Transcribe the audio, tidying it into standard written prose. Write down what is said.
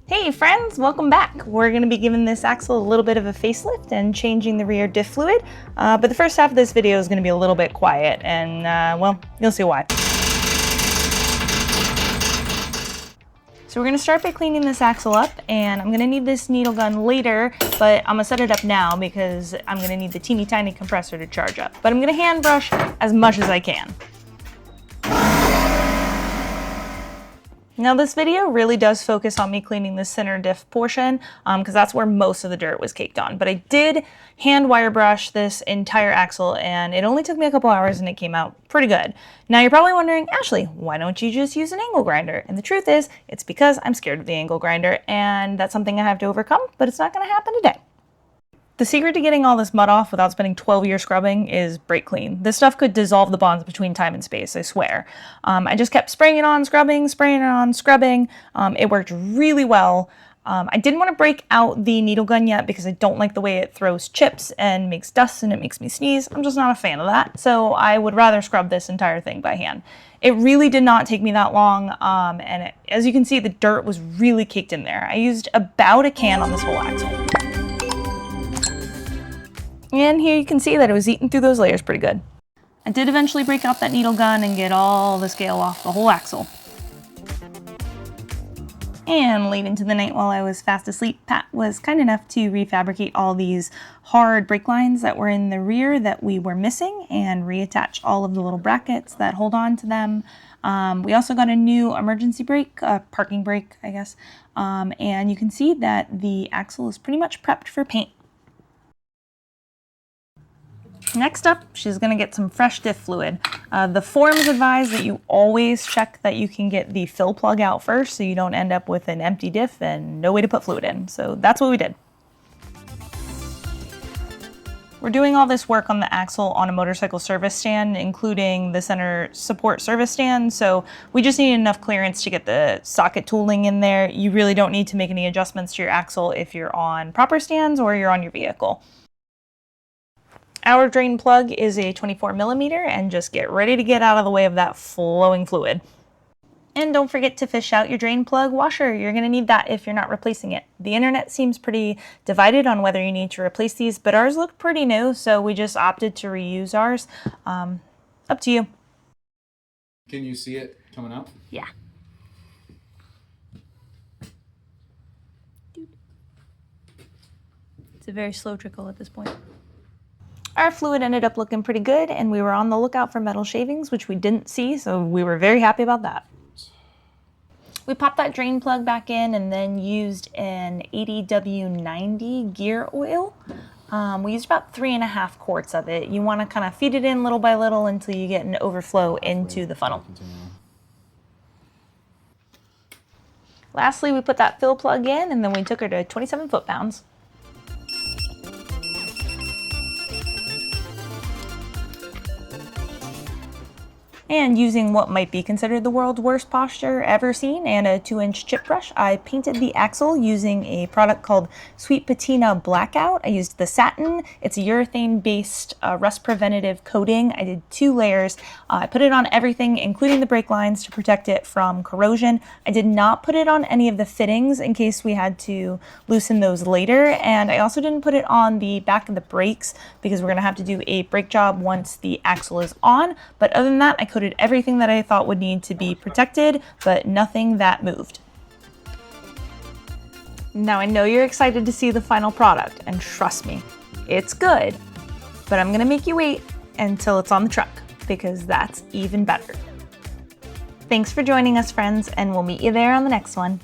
Hey friends, welcome back. We're going to be giving this axle a little bit of a facelift and changing the rear diff fluid, but the first half of this video is going to be a little bit quiet and, well, you'll see why. So we're going to start by cleaning this axle up, and I'm going to need this needle gun later, but I'm going to set it up now because I'm going to need the teeny tiny compressor to charge up. But I'm going to hand brush as much as I can. Now this video really does focus on me cleaning the center diff portion because that's where most of the dirt was caked on. But I did hand wire brush this entire axle and it only took me a couple hours and it came out pretty good. Now you're probably wondering, Ashley, why don't you just use an angle grinder? And the truth is, it's because I'm scared of the angle grinder and that's something I have to overcome, but it's not going to happen today. The secret to getting all this mud off without spending 12 years scrubbing is brake clean. This stuff could dissolve the bonds between time and space, I swear. I just kept spraying it on, scrubbing, spraying it on, scrubbing. It worked really well. I didn't want to break out the needle gun yet because I don't like the way it throws chips and makes dust and it makes me sneeze. I'm just not a fan of that. So I would rather scrub this entire thing by hand. It really did not take me that long. As you can see, the dirt was really caked in there. I used about a can on this whole axle. And here you can see that it was eating through those layers pretty good. I did eventually break out that needle gun and get all the scale off the whole axle. And late into the night while I was fast asleep, Pat was kind enough to refabricate all these hard brake lines that were in the rear that we were missing and reattach all of the little brackets that hold on to them. We also got a new emergency brake, parking brake, I guess. And you can see that the axle is pretty much prepped for paint. Next up, she's going to get some fresh diff fluid. The forums advise that you always check that you can get the fill plug out first so you don't end up with an empty diff and no way to put fluid in. So that's what we did. We're doing all this work on the axle on a motorcycle service stand, including the center support service stand. So we just need enough clearance to get the socket tooling in there. You really don't need to make any adjustments to your axle if you're on proper stands or you're on your vehicle. Our drain plug is a 24mm and just get ready to get out of the way of that flowing fluid. And don't forget to fish out your drain plug washer. You're going to need that if you're not replacing it. The internet seems pretty divided on whether you need to replace these, but ours look pretty new, so we just opted to reuse ours. Up to you. Can you see it coming out? Yeah. It's a very slow trickle at this point. Our fluid ended up looking pretty good, and we were on the lookout for metal shavings, which we didn't see, so we were very happy about that. We popped that drain plug back in and then used an 80W90 gear oil. We used about 3.5 quarts of it. You want to kind of feed it in little by little until you get an overflow into the funnel. Lastly, we put that fill plug in, and then we took her to 27 foot-pounds. And using what might be considered the world's worst posture ever seen and a 2-inch chip brush, I painted the axle using a product called Sweet Patina Blackout. I used the satin. It's a urethane-based rust preventative coating. I did 2 layers. I put it on everything, including the brake lines, to protect it from corrosion. I did not put it on any of the fittings in case we had to loosen those later. And I also didn't put it on the back of the brakes because we're going to have to do a brake job once the axle is on. But other than that, I coated everything that I thought would need to be protected, but nothing that moved. Now I know you're excited to see the final product, and trust me, it's good, but I'm gonna make you wait until it's on the truck, because that's even better. Thanks for joining us, friends, and we'll meet you there on the next one.